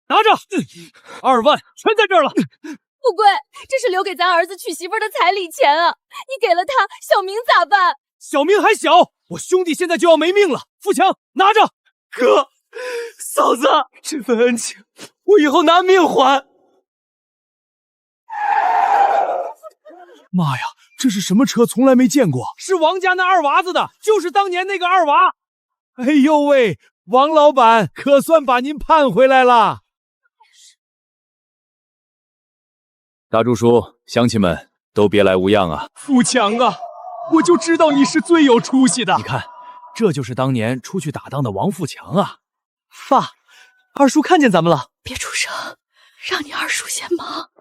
拿着，2万全在这儿了。富贵，这是留给咱儿子娶媳妇的彩礼钱啊！你给了他，小明咋办？小明还小，我兄弟现在就要没命了。富强，拿着。哥，嫂子，这份恩情，我以后拿命还。妈呀，这是什么车？从来没见过。是王家那二娃子的，就是当年那个二娃。哎呦喂，王老板，可算把您盼回来了。大柱叔，乡亲们都别来无恙啊！富强啊，我就知道你是最有出息的。你看，这就是当年出去打仗的王富强啊。爸，二叔看见咱们了。别出声，让你二叔先忙。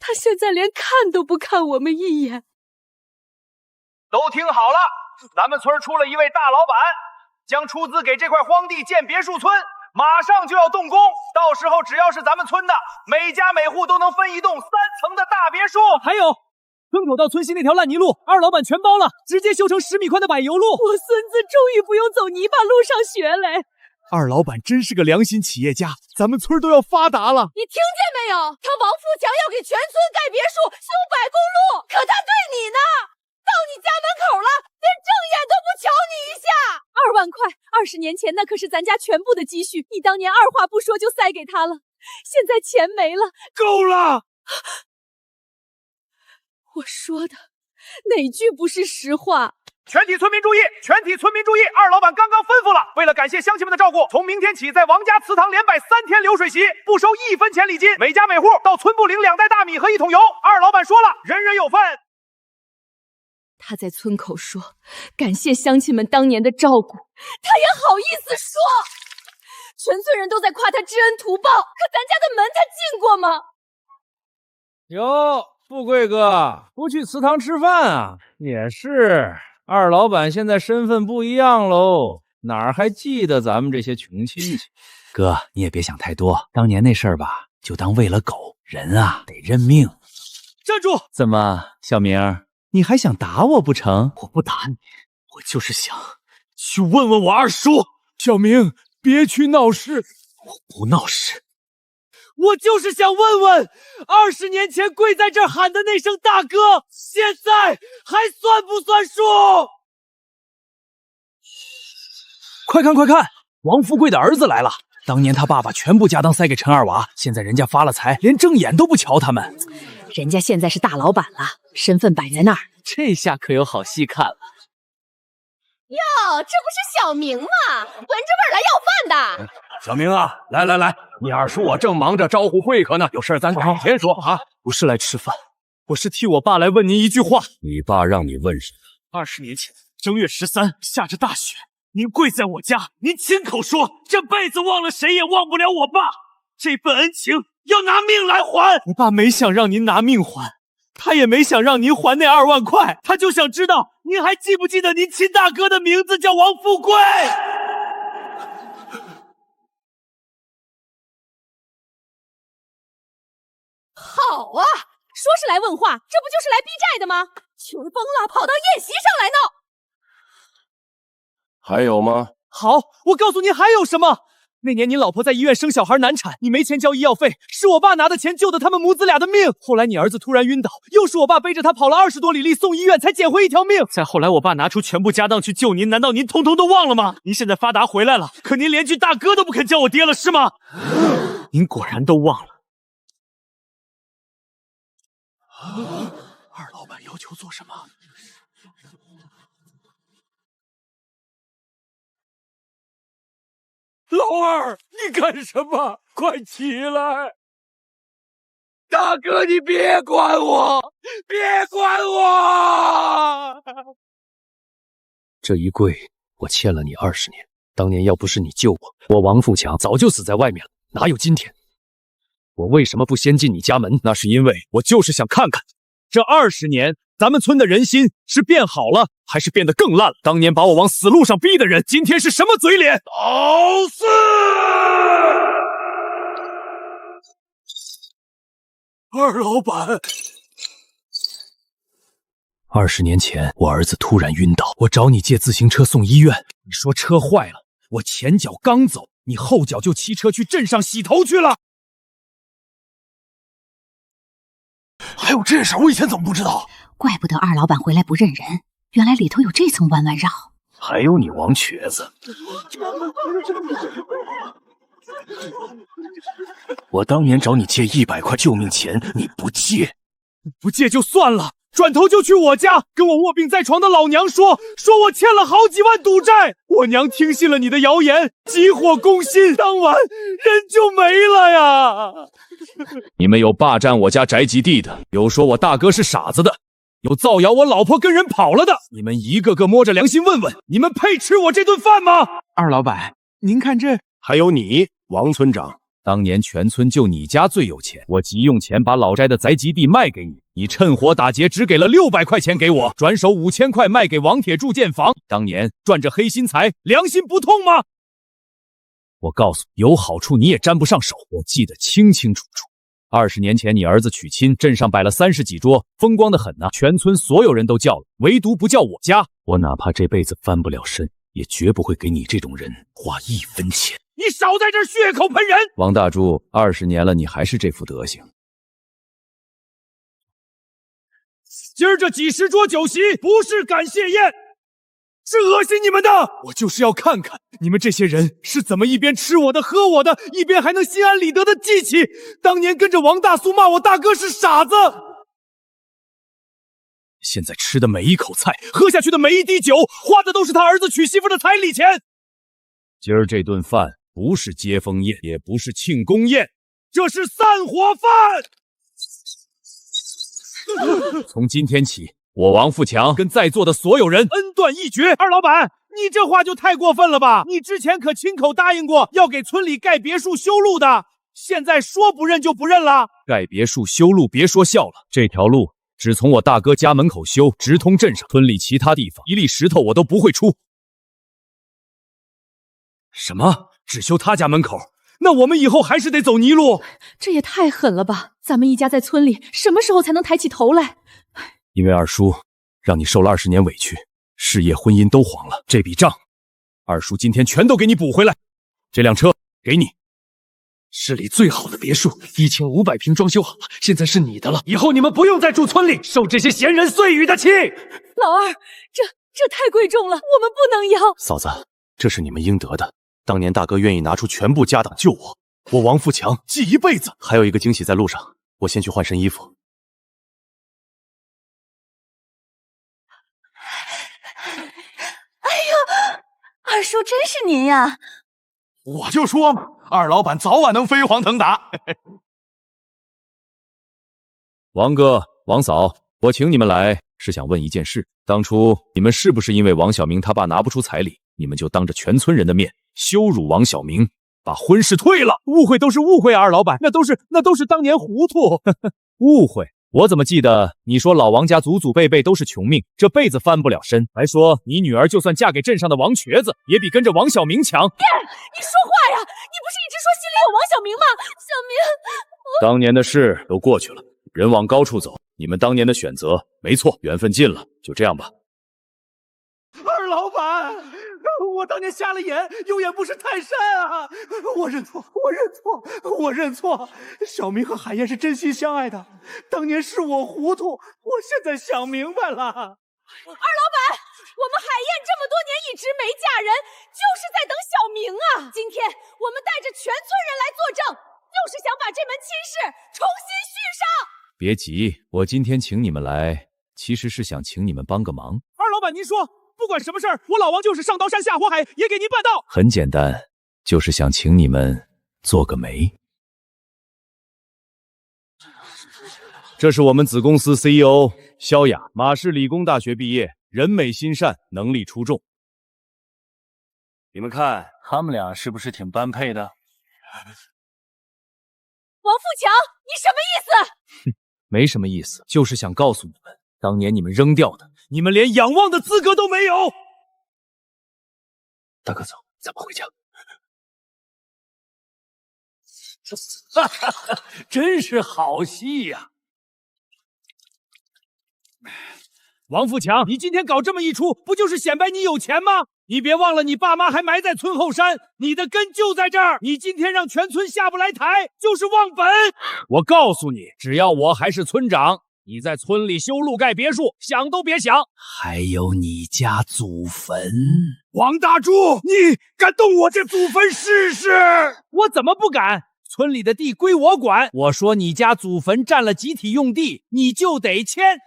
他现在连看都不看我们一眼。都听好了，咱们村出了一位大老板，将出资给这块荒地建别墅村，马上就要动工。到时候只要是咱们村的，每家每户都能分一栋3层的大别墅。还有，村口到村西那条烂泥路，二老板全包了，直接修成10米宽的柏油路。我孙子终于不用走泥巴路上学嘞。二老板真是个良心企业家，咱们村都要发达了。你听见没有？他王富强要给全村盖别墅、修柏公路，可他对你呢？到你家门口了，连正眼都不瞧你一下。2万块，20年前那可是咱家全部的积蓄，你当年二话不说就塞给他了，现在钱没了，够了！我说的哪句不是实话？全体村民注意！全体村民注意！二老板刚刚吩咐了，为了感谢乡亲们的照顾，从明天起在王家祠堂连摆3天流水席，不收1分钱礼金，每家每户到村部领2袋大米和1桶油。二老板说了，人人有份。他在村口说感谢乡亲们当年的照顾，他也好意思说？全村人都在夸他知恩图报，可咱家的门他进过吗？哟，富贵哥，不去祠堂吃饭啊？也是，二老板现在身份不一样喽，哪儿还记得咱们这些穷亲戚？哥，你也别想太多，当年那事儿吧，就当喂了狗，人啊得认命。站住！怎么，小明，你还想打我不成？我不打你，我就是想去问问我二叔。小明，别去闹事。我不闹事，我就是想问问，20年前跪在这儿喊的那声大哥，现在还算不算数？快看快看，王富贵的儿子来了。当年他爸爸全部家当塞给陈二娃，现在人家发了财，连正眼都不瞧他们。人家现在是大老板了，身份摆在那儿。这下可有好戏看了。哟，这不是小明吗？闻着味儿来要饭的。小明啊，来来来，你二叔我正忙着招呼会客呢，有事咱改天说啊。不是来吃饭，我是替我爸来问您一句话。你爸让你问什么？20年前正月13下着大雪，您跪在我家，您亲口说这辈子忘了谁也忘不了我爸，这份恩情要拿命来还。我爸没想让您拿命还，他也没想让您还那2万块，他就想知道您还记不记得您亲大哥的名字叫王富贵。好啊，说是来问话，这不就是来逼债的吗？穷疯了，跑到宴席上来闹。还有吗？好，我告诉您还有什么。那年您老婆在医院生小孩难产，你没钱交医药费，是我爸拿的钱救的他们母子俩的命。后来你儿子突然晕倒，又是我爸背着他跑了20多里地送医院才捡回1条命。再后来我爸拿出全部家当去救您，难道您统统都忘了吗？您现在发达回来了，可您连句大哥都不肯叫我爹了是吗？您果然都忘了。二老板要求做什么？老二，你干什么？快起来！大哥，你别管我，别管我！这一跪，我欠了你20年。当年要不是你救我，我王富强早就死在外面了，哪有今天？我为什么不先进你家门？那是因为我就是想看看，这20年咱们村的人心是变好了，还是变得更烂了？当年把我往死路上逼的人，今天是什么嘴脸？老四！二老板， 20年前，我儿子突然晕倒，我找你借自行车送医院。你说车坏了，我前脚刚走，你后脚就骑车去镇上洗头去了。还有这事，我以前怎么不知道？怪不得二老板回来不认人，原来里头有这层弯弯绕。还有你王瘸子，我当年找你借100块救命钱，你不借，不借就算了，转头就去我家跟我卧病在床的老娘说我欠了好几万赌债。我娘听信了你的谣言，急火攻心，当晚人就没了呀。你们有霸占我家宅基地的，有说我大哥是傻子的，有造谣我老婆跟人跑了的，你们一个个摸着良心问问，你们配吃我这顿饭吗？二老板，您看这……还有你，王村长，当年全村就你家最有钱，我急用钱把老宅的宅基地卖给你，你趁火打劫，只给了600块钱给我，转手5000块卖给王铁柱建房。当年赚着黑心财，良心不痛吗？我告诉你，有好处你也沾不上手，我记得清清楚楚。20年前你儿子娶亲，镇上摆了30几桌，风光的很呐，全村所有人都叫了，唯独不叫我家。我哪怕这辈子翻不了身，也绝不会给你这种人花1分钱。你少在这儿血口喷人！王大柱，20年了，你还是这副德行。今儿这几十桌酒席不是感谢宴，是恶心你们的。我就是要看看你们这些人是怎么一边吃我的喝我的，一边还能心安理得的记起当年跟着王大叔骂我大哥是傻子。现在吃的每一口菜，喝下去的每一滴酒，花的都是他儿子娶媳妇的彩礼钱。今儿这顿饭不是接风宴，也不是庆功宴，这是散伙饭。从今天起，我王富强跟在座的所有人恩断义绝。二老板，你这话就太过分了吧？你之前可亲口答应过要给村里盖别墅修路的，现在说不认就不认了？盖别墅修路别说笑了，这条路只从我大哥家门口修，直通镇上，村里其他地方一粒石头我都不会出。什么？只修他家门口？那我们以后还是得走泥路？这也太狠了吧！咱们一家在村里什么时候才能抬起头来？因为二叔让你受了20年委屈，事业婚姻都黄了，这笔账二叔今天全都给你补回来。这辆车给你，市里最好的别墅，1500平装修好了，现在是你的了。以后你们不用再住村里，受这些闲人碎语的气。老二，这太贵重了，我们不能要。嫂子，这是你们应得的。当年大哥愿意拿出全部家当救我，我王富强记一辈子。还有一个惊喜在路上，我先去换身衣服。哎呀，二叔真是您呀！我就说嘛，二老板早晚能飞黄腾达。王哥、王嫂，我请你们来是想问一件事：当初你们是不是因为王小明他爸拿不出彩礼，你们就当着全村人的面羞辱王小明，把婚事退了？误会都是误会啊，二老板，那都是当年糊涂。误会？我怎么记得你说老王家祖祖辈辈都是穷命，这辈子翻不了身，还说你女儿就算嫁给镇上的王瘸子，也比跟着王小明强。爹，你说话呀！你不是一直说心里有王小明吗？小明，当年的事都过去了，人往高处走。你们当年的选择没错，缘分尽了，就这样吧。二老板，我当年瞎了眼，有眼不识泰山啊！我认错，我认错。小明和海燕是真心相爱的，当年是我糊涂，我现在想明白了。二老板，我们海燕这么多年一直没嫁人，就是在等小明啊！今天我们带着全村人来作证，就是想把这门亲事重新续上。别急，我今天请你们来，其实是想请你们帮个忙。二老板，您说，不管什么事儿，我老王就是上刀山下火海也给您办到。很简单，就是想请你们做个媒。这是我们子公司 CEO 萧雅，马氏理工大学毕业，人美心善，能力出众。你们看他们俩是不是挺般配的？王富强，你什么意思？没什么意思，就是想告诉你们，当年你们扔掉的，你们连仰望的资格都没有。大哥走，咱们回家。真是好戏呀！王富强，你今天搞这么一出，不就是显摆你有钱吗？你别忘了，你爸妈还埋在村后山，你的根就在这儿。你今天让全村下不来台，就是忘本。我告诉你，只要我还是村长，你在村里修路盖别墅，想都别想。还有你家祖坟，王大柱，你敢动我这祖坟试试？我怎么不敢？村里的地归我管。我说你家祖坟占了集体用地，你就得签。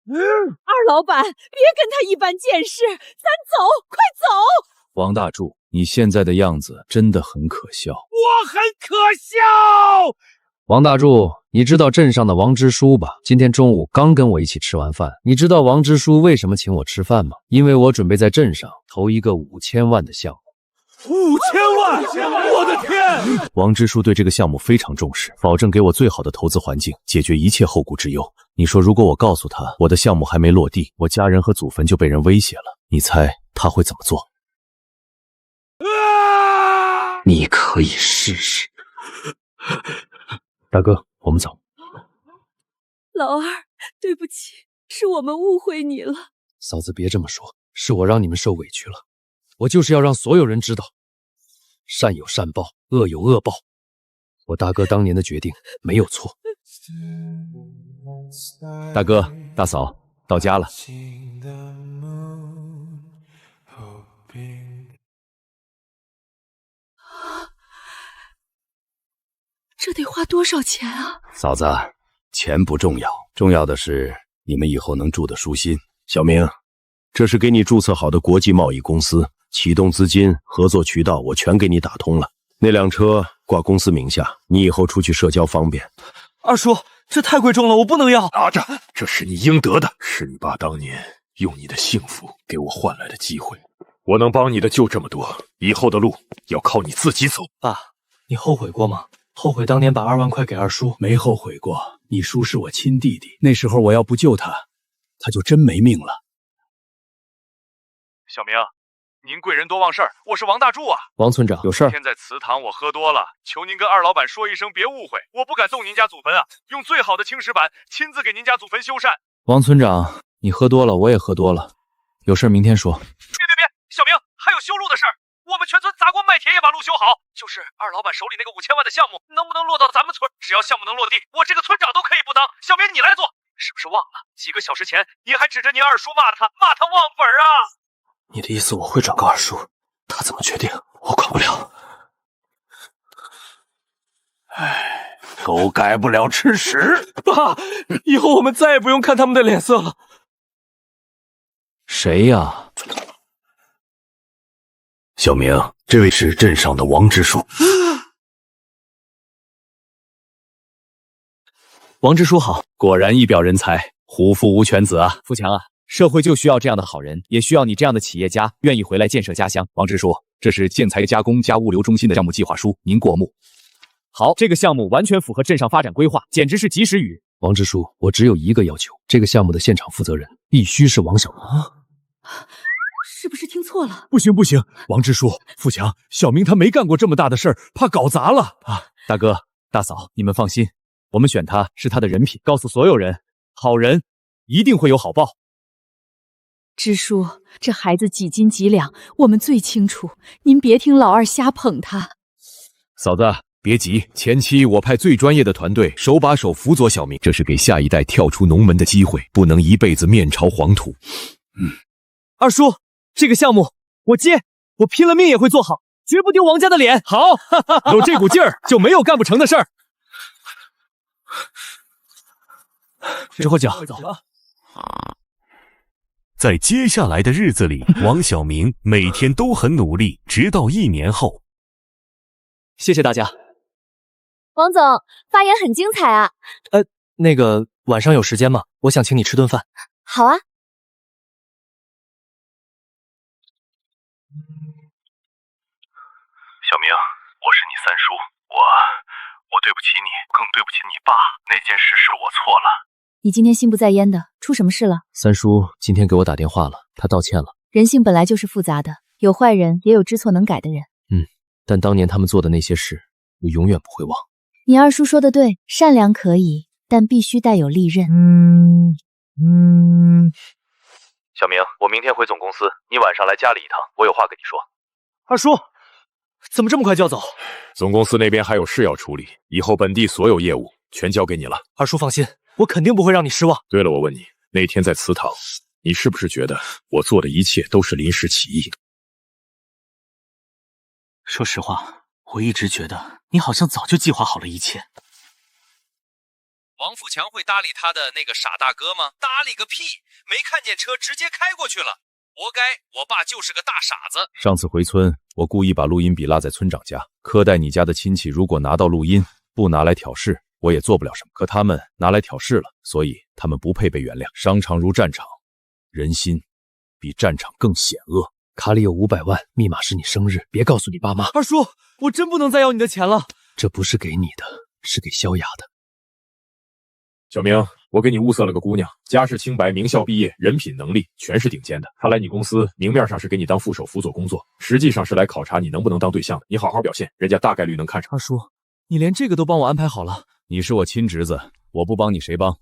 二老板，别跟他一般见识，咱走，快走！王大柱，你现在的样子真的很可笑。我很可笑。王大柱，你知道镇上的王支书吧？今天中午刚跟我一起吃完饭。你知道王支书为什么请我吃饭吗？因为我准备在镇上投一个5000万的项目。5000万！我的天！王支书对这个项目非常重视，保证给我最好的投资环境，解决一切后顾之忧。你说，如果我告诉他我的项目还没落地，我家人和祖坟就被人威胁了，你猜他会怎么做？你可以试试。大哥，我们走。老二，对不起，是我们误会你了。嫂子，别这么说，是我让你们受委屈了。我就是要让所有人知道，善有善报，恶有恶报。我大哥当年的决定没有错。大哥、大嫂，到家了。这得花多少钱啊？嫂子，钱不重要，重要的是你们以后能住得舒心。小明，这是给你注册好的国际贸易公司，启动资金、合作渠道我全给你打通了。那辆车挂公司名下，你以后出去社交方便。二叔，这太贵重了，我不能要。拿着，这是你应得的，是你爸当年用你的幸福给我换来的机会。我能帮你的就这么多，以后的路要靠你自己走。爸，你后悔过吗？后悔当年把2万块给二叔？没后悔过，你叔是我亲弟弟，那时候我要不救他，他就真没命了。小明，您贵人多忘事儿，我是王大柱啊。王村长，有事儿？今天在祠堂我喝多了，求您跟二老板说一声，别误会，我不敢动您家祖坟啊，用最好的青石板亲自给您家祖坟修缮。王村长，你喝多了，我也喝多了，有事明天说。别，小明，还有修路的事儿，我们全村砸锅卖铁也把路修好。就是二老板手里那个5000万的项目，能不能落到咱们村？只要项目能落地，我这个村长都可以不当。小明，你来做，是不是忘了？几个小时前你还指着你二叔骂他忘本啊？你的意思我会转告二叔，他怎么决定我管不了。唉，狗改不了吃屎。爸，以后我们再也不用看他们的脸色了。谁呀？小明，这位是镇上的王支书。王支书好，果然一表人才，虎父无犬子啊！富强啊，社会就需要这样的好人，也需要你这样的企业家，愿意回来建设家乡。王支书，这是建材加工加物流中心的项目计划书，您过目。好，这个项目完全符合镇上发展规划，简直是及时雨。王支书，我只有一个要求，这个项目的现场负责人必须是王小明。是不是听错了？不行，王支书，富强，小明他没干过这么大的事儿，怕搞砸了啊！大哥、大嫂，你们放心，我们选他是他的人品，告诉所有人，好人一定会有好报。支书，这孩子几斤几两，我们最清楚，您别听老二瞎捧他。嫂子，别急，前期我派最专业的团队手把手辅佐小明，这是给下一代跳出农门的机会，不能一辈子面朝黄土。二叔，这个项目我接，我拼了命也会做好，绝不丢王家的脸。好，有这股劲儿，就没有干不成的事儿。之后讲，走了。在接下来的日子里，王小明每天都很努力，直到1年后。谢谢大家。王总，发言很精彩啊。那个晚上有时间吗？我想请你吃顿饭。好啊。小明，我是你三叔，我对不起你，更对不起你爸，那件事是我错了。你今天心不在焉的，出什么事了？三叔今天给我打电话了，他道歉了。人性本来就是复杂的，有坏人，也有知错能改的人。但当年他们做的那些事，我永远不会忘。你二叔说的对，善良可以，但必须带有利刃。小明，我明天回总公司，你晚上来家里一趟，我有话跟你说。二叔，怎么这么快就要走？总公司那边还有事要处理，以后本地所有业务全交给你了。二叔放心，我肯定不会让你失望。对了，我问你，那天在祠堂，你是不是觉得我做的一切都是临时起意？说实话，我一直觉得你好像早就计划好了一切。王富强会搭理他的那个傻大哥吗？搭理个屁！没看见车直接开过去了，活该！我爸就是个大傻子。上次回村，我故意把录音笔落在村长家，苛待你家的亲戚，如果拿到录音不拿来挑事，我也做不了什么。可他们拿来挑事了，所以他们不配被原谅。商场如战场，人心比战场更险恶。卡里有500万，密码是你生日，别告诉你爸妈。二叔，我真不能再要你的钱了。这不是给你的，是给萧雅的。小明，我给你物色了个姑娘，家世清白，名校毕业，人品能力全是顶尖的。她来你公司，明面上是给你当副手辅佐工作，实际上是来考察你能不能当对象的。你好好表现，人家大概率能看上。二叔，你连这个都帮我安排好了？你是我亲侄子，我不帮你谁帮？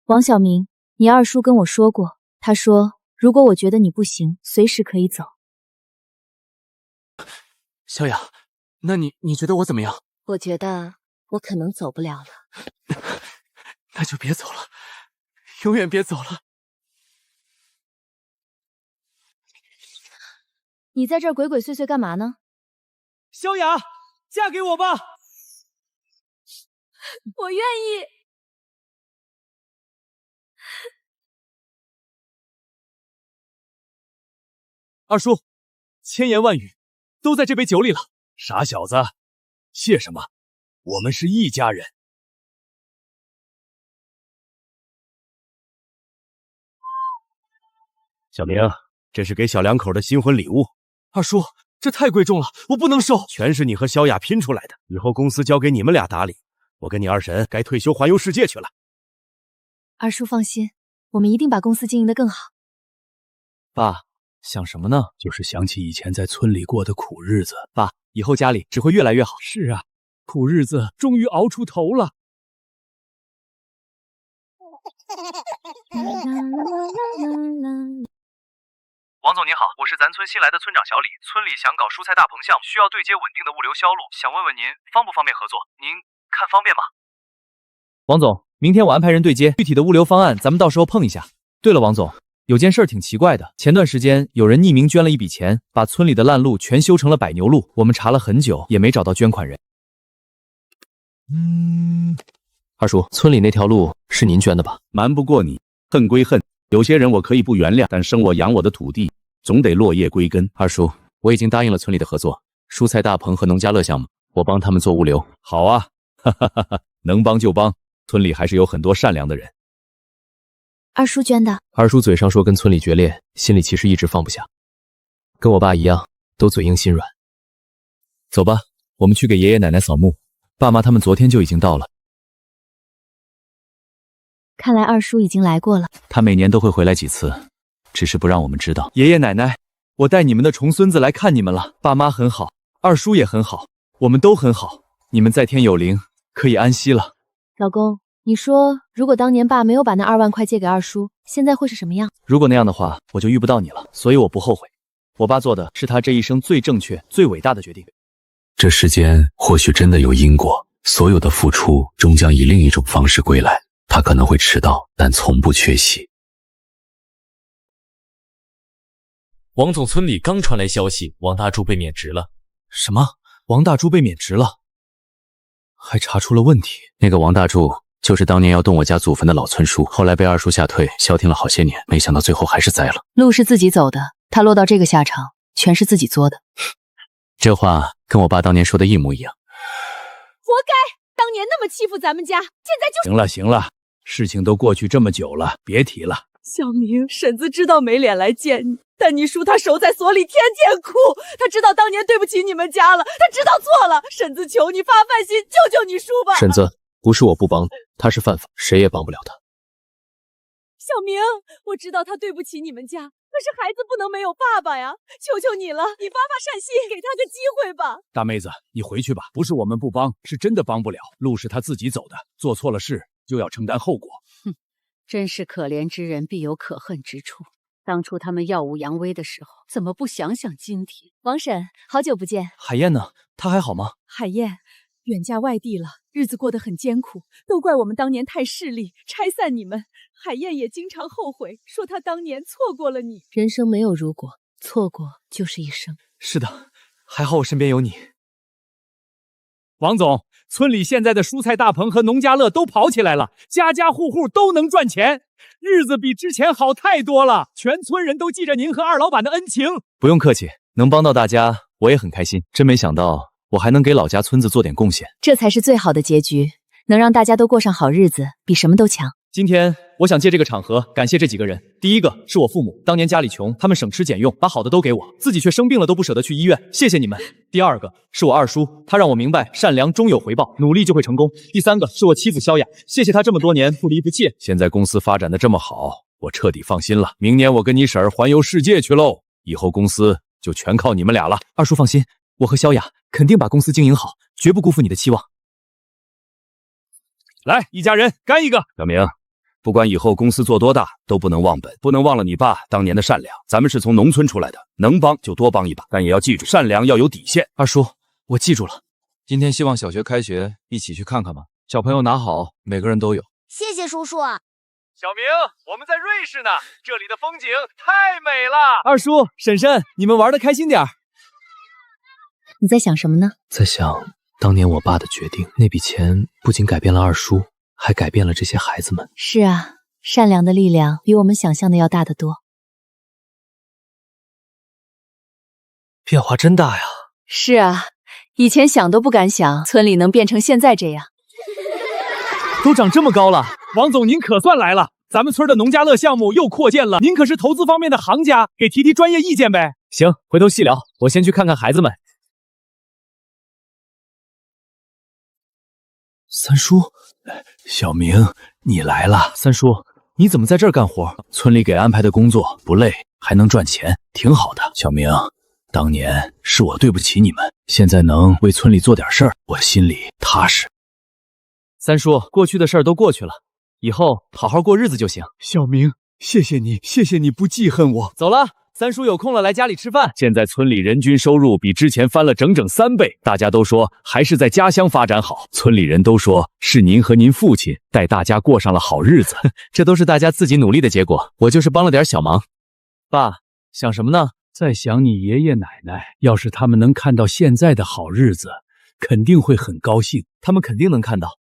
王小明，你二叔跟我说过，他说如果我觉得你不行，随时可以走。萧雅，那你觉得我怎么样？我觉得我可能走不了了。那就别走了，永远别走了。你在这儿鬼鬼祟祟干嘛呢？萧雅，嫁给我吧！我愿意。二叔，千言万语都在这杯酒里了。傻小子，谢什么？我们是一家人。小明，这是给小两口的新婚礼物。二叔，这太贵重了，我不能收。全是你和萧雅拼出来的，以后公司交给你们俩打理。我跟你二婶该退休环游世界去了。二叔放心，我们一定把公司经营得更好。爸，想什么呢？就是想起以前在村里过的苦日子。爸，以后家里只会越来越好。是啊，苦日子终于熬出头了。王总您好，我是咱村新来的村长小李，村里想搞蔬菜大棚项目，需要对接稳定的物流销路，想问问您方不方便合作？您看方便吗？王总，明天我安排人对接，具体的物流方案咱们到时候碰一下。对了，王总，有件事挺奇怪的，前段时间有人匿名捐了一笔钱，把村里的烂路全修成了柏牛路，我们查了很久也没找到捐款人。二叔，村里那条路是您捐的吧？瞒不过你，恨归恨，有些人我可以不原谅，但生我养我的土地总得落叶归根。二叔，我已经答应了村里的合作，蔬菜大棚和农家乐项目，我帮他们做物流。好啊，哈哈哈哈，能帮就帮，村里还是有很多善良的人。二叔捐的。二叔嘴上说跟村里决裂，心里其实一直放不下，跟我爸一样，都嘴硬心软。走吧，我们去给爷爷奶奶扫墓，爸妈他们昨天就已经到了。看来二叔已经来过了。他每年都会回来几次，只是不让我们知道。爷爷奶奶，我带你们的重孙子来看你们了。爸妈很好，二叔也很好，我们都很好。你们在天有灵，可以安息了。老公，你说如果当年爸没有把那2万块借给二叔，现在会是什么样？如果那样的话，我就遇不到你了，所以我不后悔。我爸做的是他这一生最正确、最伟大的决定。这世间或许真的有因果，所有的付出终将以另一种方式归来。他可能会迟到，但从不缺席。王总村里刚传来消息，王大柱被免职了。什么？王大柱被免职了？还查出了问题？那个王大柱就是当年要动我家祖坟的老村叔，后来被二叔吓退，消停了好些年，没想到最后还是栽了。路是自己走的，他落到这个下场，全是自己作的。这话跟我爸当年说的一模一样。活该！当年那么欺负咱们家，现在就……行了行了，事情都过去这么久了，别提了。小明，婶子知道没脸来见你，但你叔他守在所里，天天哭。他知道当年对不起你们家了，他知道错了。婶子求你发饭心，救救你叔吧。婶子，不是我不帮，他是犯法，谁也帮不了他。小小明，我知道他对不起你们家，可是孩子不能没有爸爸呀！求求你了，你发发善心，给他个机会吧。大妹子，你回去吧，不是我们不帮，是真的帮不了。路是他自己走的，做错了事就要承担后果。哼，真是可怜之人必有可恨之处。当初他们耀武扬威的时候，怎么不想想今天？王婶，好久不见。海燕呢？她还好吗？海燕远嫁外地了，日子过得很艰苦，都怪我们当年太势利，拆散你们。海燕也经常后悔，说她当年错过了你。人生没有如果，错过就是一生。是的，还好我身边有你。王总，村里现在的蔬菜大棚和农家乐都跑起来了，家家户户都能赚钱，日子比之前好太多了。全村人都记着您和二老板的恩情。不用客气，能帮到大家，我也很开心。真没想到，我还能给老家村子做点贡献，这才是最好的结局，能让大家都过上好日子，比什么都强。今天我想借这个场合感谢这几个人。第一个是我父母，当年家里穷，他们省吃俭用，把好的都给我，自己却生病了都不舍得去医院，谢谢你们。第二个是我二叔，他让我明白善良终有回报，努力就会成功。第三个是我妻子萧雅，谢谢她这么多年不离不弃。现在公司发展的这么好，我彻底放心了。明年我跟你婶儿环游世界去喽，以后公司就全靠你们俩了。二叔放心，我和萧雅肯定把公司经营好，绝不辜负你的期望。来，一家人干一个。小明，不管以后公司做多大，都不能忘本，不能忘了你爸当年的善良。咱们是从农村出来的，能帮就多帮一把，但也要记住，善良要有底线。二叔，我记住了。今天希望小学开学一起去看看吧，小朋友拿好，每个人都有。谢谢叔叔。小明，我们在瑞士呢，这里的风景太美了。二叔、婶婶，你们玩得开心点儿。你在想什么呢？在想当年我爸的决定，那笔钱不仅改变了二叔，还改变了这些孩子们。是啊，善良的力量比我们想象的要大得多。变化真大呀。是啊，以前想都不敢想，村里能变成现在这样。都长这么高了，王总您可算来了。咱们村的农家乐项目又扩建了，您可是投资方面的行家，给提提专业意见呗。行，回头细聊，我先去看看孩子们。三叔，小明，你来了。三叔，你怎么在这儿干活？村里给安排的工作不累，还能赚钱，挺好的。小明，当年是我对不起你们，现在能为村里做点事儿，我心里踏实。三叔，过去的事儿都过去了，以后好好过日子就行。小明，谢谢你，谢谢你不记恨我。走了，三叔有空了来家里吃饭。现在村里人均收入比之前翻了整整3倍，大家都说还是在家乡发展好。村里人都说是您和您父亲带大家过上了好日子，这都是大家自己努力的结果，我就是帮了点小忙。爸，想什么呢？在想你爷爷奶奶，要是他们能看到现在的好日子，肯定会很高兴。他们肯定能看到。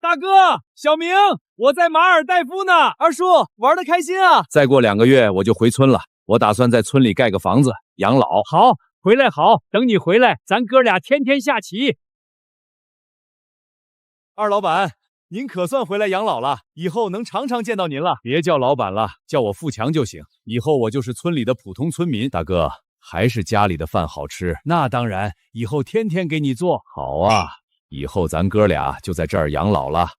大哥，小明，我在马尔代夫呢。二叔，玩得开心啊！再过2个月我就回村了，我打算在村里盖个房子养老。好，回来好，等你回来，咱哥俩天天下棋。二老板，您可算回来养老了，以后能常常见到您了。别叫老板了，叫我富强就行。以后我就是村里的普通村民。大哥，还是家里的饭好吃。那当然，以后天天给你做。好啊，以后咱哥俩就在这儿养老了。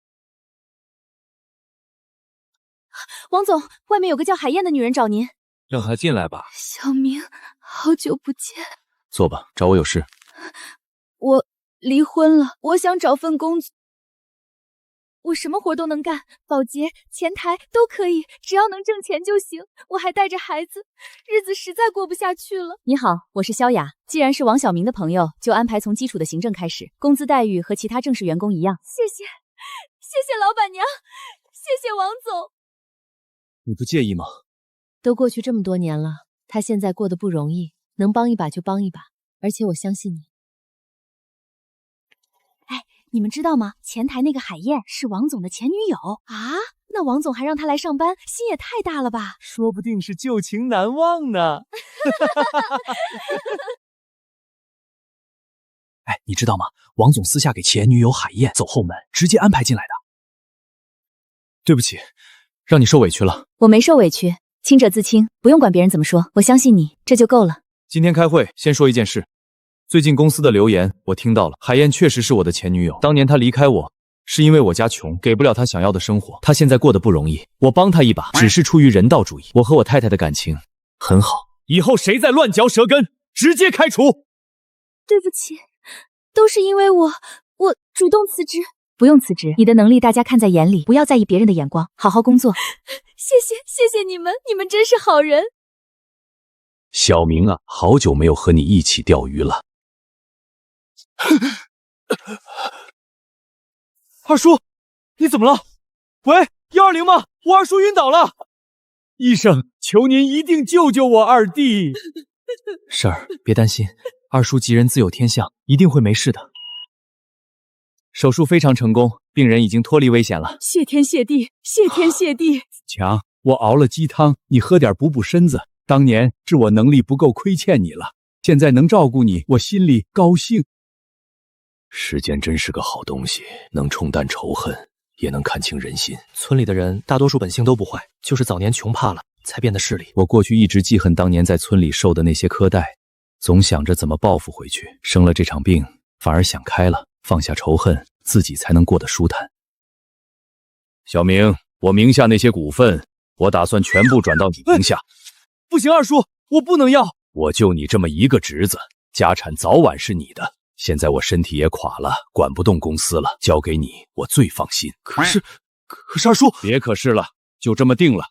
王总，外面有个叫海燕的女人找您。让她进来吧。小明，好久不见。坐吧，找我有事。我离婚了，我想找份工作。我什么活都能干，保洁、前台都可以，只要能挣钱就行。我还带着孩子，日子实在过不下去了。你好，我是萧雅。既然是王小明的朋友，就安排从基础的行政开始，工资待遇和其他正式员工一样。谢谢，谢谢老板娘，谢谢王总。你不介意吗？都过去这么多年了，他现在过得不容易，能帮一把就帮一把，而且我相信你。哎，你们知道吗？前台那个海燕是王总的前女友啊！那王总还让她来上班，心也太大了吧？说不定是旧情难忘呢。哎，你知道吗？王总私下给前女友海燕走后门，直接安排进来的。对不起，让你受委屈了。我没受委屈，清者自清，不用管别人怎么说，我相信你，这就够了。今天开会，先说一件事。最近公司的流言我听到了，海燕确实是我的前女友。当年她离开我，是因为我家穷，给不了他想要的生活。他现在过得不容易，我帮他一把，只是出于人道主义。我和我太太的感情很好，以后谁再乱嚼舌根，直接开除。对不起，都是因为我主动辞职。不用辞职，你的能力大家看在眼里，不要在意别人的眼光，好好工作。谢谢你们，你们真是好人。小明啊，好久没有和你一起钓鱼了。二叔，你怎么了？喂，120吗？我二叔晕倒了。医生，求您一定救救我二弟。婶儿，别担心，二叔吉人自有天相，一定会没事的。手术非常成功，病人已经脱离危险了。谢天谢地，谢天谢地。强，我熬了鸡汤，你喝点补补身子。当年是我能力不够，亏欠你了，现在能照顾你，我心里高兴。时间真是个好东西，能冲淡仇恨，也能看清人心。村里的人大多数本性都不坏，就是早年穷怕了，才变得势利。我过去一直记恨当年在村里受的那些苛待，总想着怎么报复回去。生了这场病，反而想开了，放下仇恨，自己才能过得舒坦。小明，我名下那些股份，我打算全部转到你名下。不行，二叔，我不能要。我就你这么一个侄子，家产早晚是你的。现在我身体也垮了，管不动公司了，交给你，我最放心。可是二叔，别可是了，就这么定了。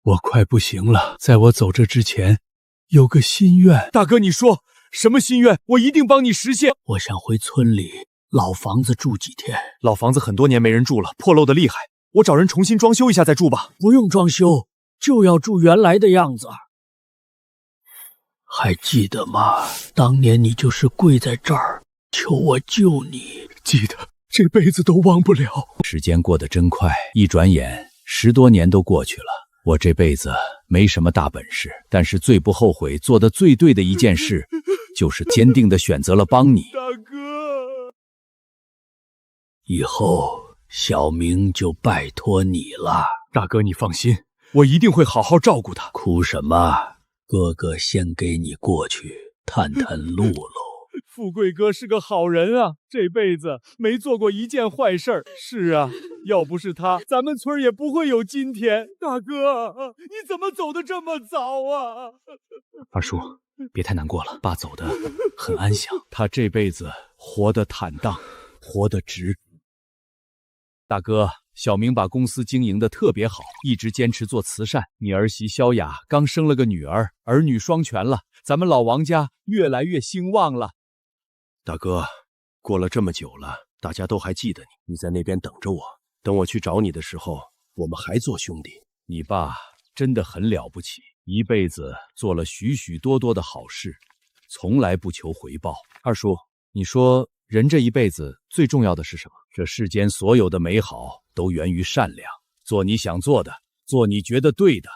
我快不行了，在我走这之前，有个心愿。大哥，你说什么心愿？我一定帮你实现。我想回村里老房子住几天。老房子很多年没人住了，破漏的厉害。我找人重新装修一下再住吧。不用装修，就要住原来的样子。还记得吗？当年你就是跪在这儿求我救你。记得，这辈子都忘不了。时间过得真快，一转眼10多年都过去了。我这辈子没什么大本事，但是最不后悔做的最对的一件事，就是坚定地选择了帮你。大哥，以后小明就拜托你了。大哥，你放心，我一定会好好照顾他。哭什么？哥哥先给你过去探探路喽。富贵哥是个好人啊，这辈子没做过一件坏事儿。是啊，要不是他，咱们村也不会有今天。大哥，你怎么走得这么早啊？二叔，别太难过了，爸走得很安详，他这辈子活得坦荡，活得值。大哥，小明把公司经营得特别好，一直坚持做慈善。你儿媳萧雅刚生了个女儿，儿女双全了，咱们老王家越来越兴旺了。大哥，过了这么久了，大家都还记得你，你在那边等着我。等我去找你的时候，我们还做兄弟。你爸真的很了不起，一辈子做了许许多多的好事，从来不求回报。二叔，你说人这一辈子最重要的是什么？这世间所有的美好都源于善良。做你想做的，做你觉得对的，